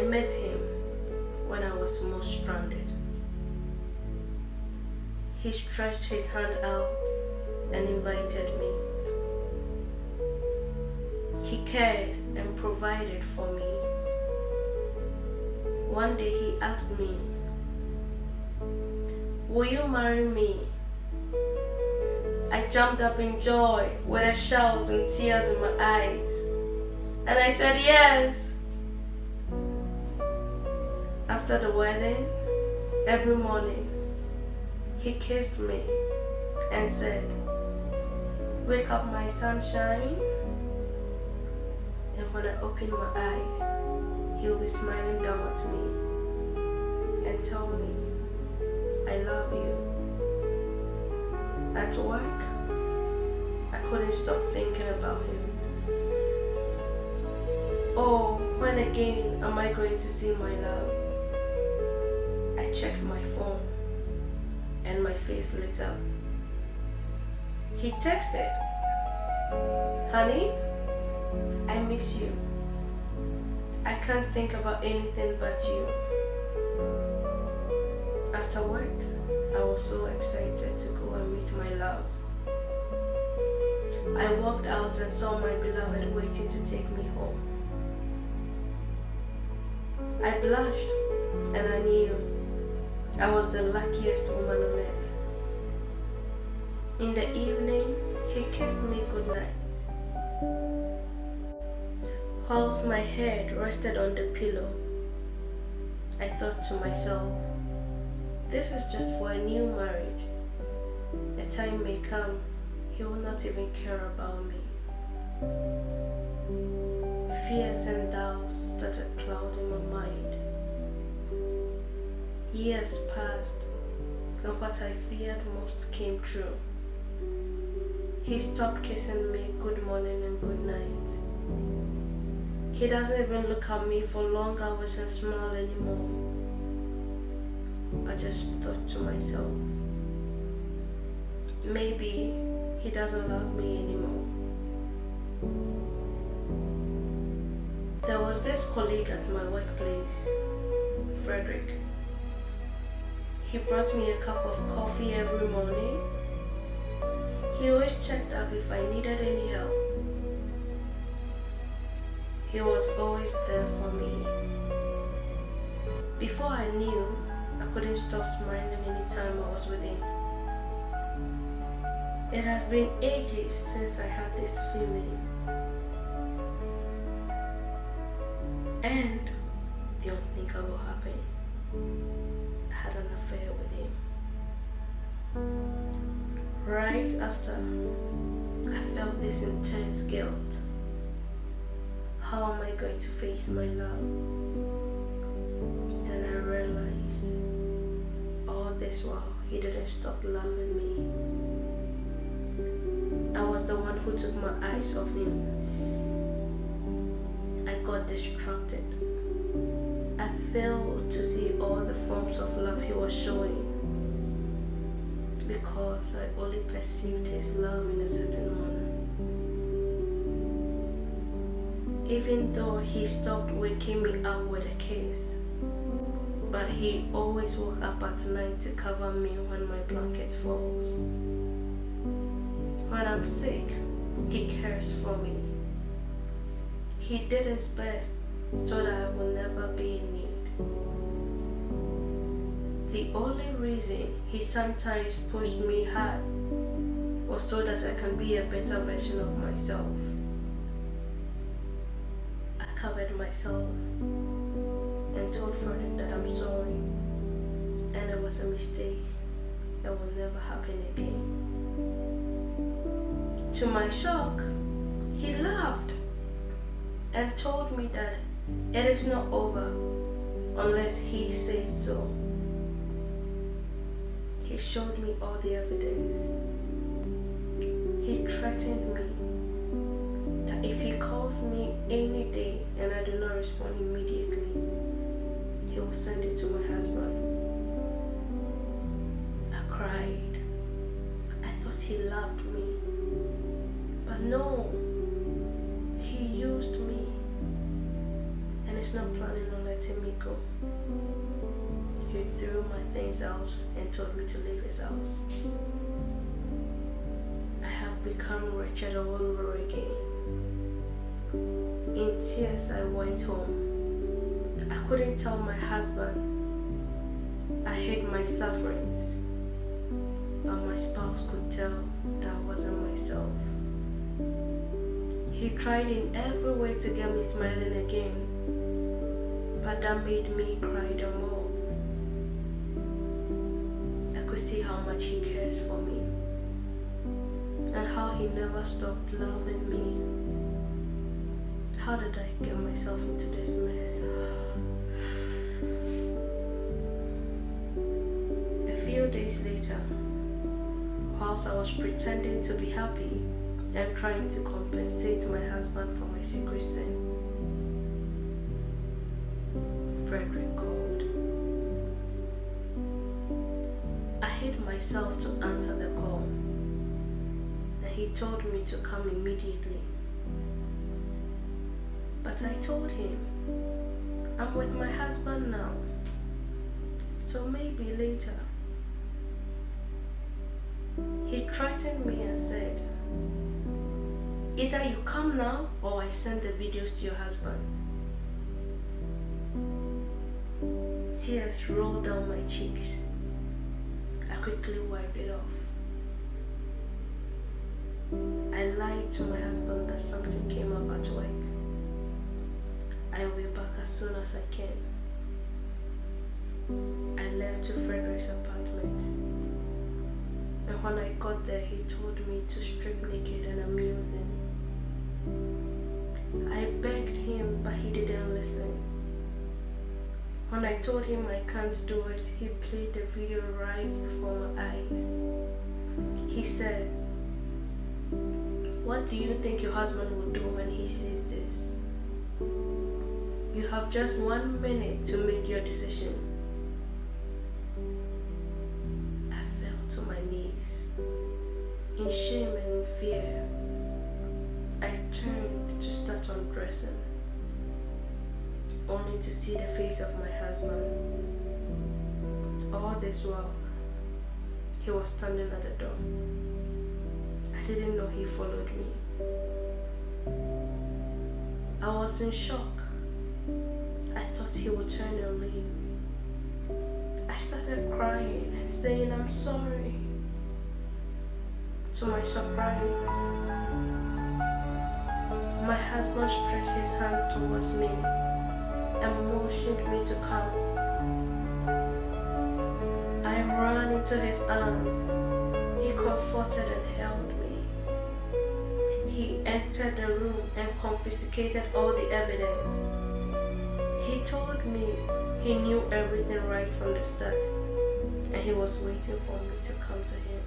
met him when I was most stranded. He stretched his hand out and invited me. He cared and provided for me. One day he asked me, "Will you marry me?" I jumped up in joy with a shout and tears in my eyes, and I said yes. After the wedding, every morning, he kissed me and said, "Wake up, my sunshine." And when I opened my eyes, he will be smiling down at me and tell me, "I love you." At work, I couldn't stop thinking about him. Oh, when again am I going to see my love? I checked my phone and my face lit up. He texted, "Honey, I miss you. I can't think about anything but you." After work, I was so excited to go and meet my love. I walked out and saw my beloved waiting to take me home. I blushed and I knew I was the luckiest woman on earth. In the evening, he kissed me goodnight. Whilst my head rested on the pillow, I thought to myself, this is just for a new marriage. A time may come, he will not even care about me. Fears and doubts started clouding my mind. Years passed, and what I feared most came true. He stopped kissing me good morning and good night. He doesn't even look at me for long hours and smile anymore. I just thought to myself, maybe he doesn't love me anymore. There was this colleague at my workplace, Frederick. He brought me a cup of coffee every morning. He always checked up if I needed any help. He was always there for me. Before I knew, I couldn't stop smiling anytime I was with him. It has been ages since I had this feeling. And the unthinkable happened. I had an affair with him. Right after, I felt this intense guilt. How am I going to face my love? Then I realized, all this while, he didn't stop loving me. I was the one who took my eyes off him. I got distracted. I failed to see all the forms of love he was showing because I only perceived his love in a certain manner. Even though he stopped waking me up with a kiss, but he always woke up at night to cover me when my blanket falls. When I'm sick, he cares for me. He did his best so that I will never be in need. The only reason he sometimes pushed me hard was so that I can be a better version of myself. I covered myself and told Frederick that I'm sorry and it was a mistake that will never happen again. To my shock, he laughed and told me that it is not over unless he says so. He showed me all the evidence. He threatened me that if he calls me any day and I do not respond immediately, he will send it to my husband. I cried. I thought he loved me. But no, he used me. And is not planning on letting me go. He threw my things out and told me to leave his house. I have become Rachael all over again. In tears, I went home. I couldn't tell my husband I hid my sufferings, but my spouse could tell that wasn't myself. He tried in every way to get me smiling again, but that made me cry the more. I could see how much he cares for me and how he never stopped loving me. How did I get myself into this mess? A few days later, whilst I was pretending to be happy and trying to compensate my husband for my secret sin, Frederick called. I hid myself to answer the call, and he told me to come immediately. But I told him, I'm with my husband now, so maybe later. He threatened me and said, either you come now or I send the videos to your husband. Tears rolled down my cheeks. I quickly wiped it off. I lied to my husband that something came up at work. I will be back as soon as I can. I left to Frederick's apartment. And when I got there, he told me to strip naked and amuse him. I begged him, but he didn't listen. When I told him I can't do it, he played the video right before my eyes. He said, what do you think your husband will do when he sees this? You have just 1 minute to make your decision. I fell to my knees. In shame and in fear, I turned to start undressing, only to see the face of my husband. All this while, he was standing at the door. I didn't know he followed me. I was in shock. I thought he would turn and leave. I started crying and saying, I'm sorry. To my surprise, my husband stretched his hand towards me and motioned me to come. I ran into his arms. He comforted and held me. He entered the room and confiscated all the evidence. He told me he knew everything right from the start, and he was waiting for me to come to him.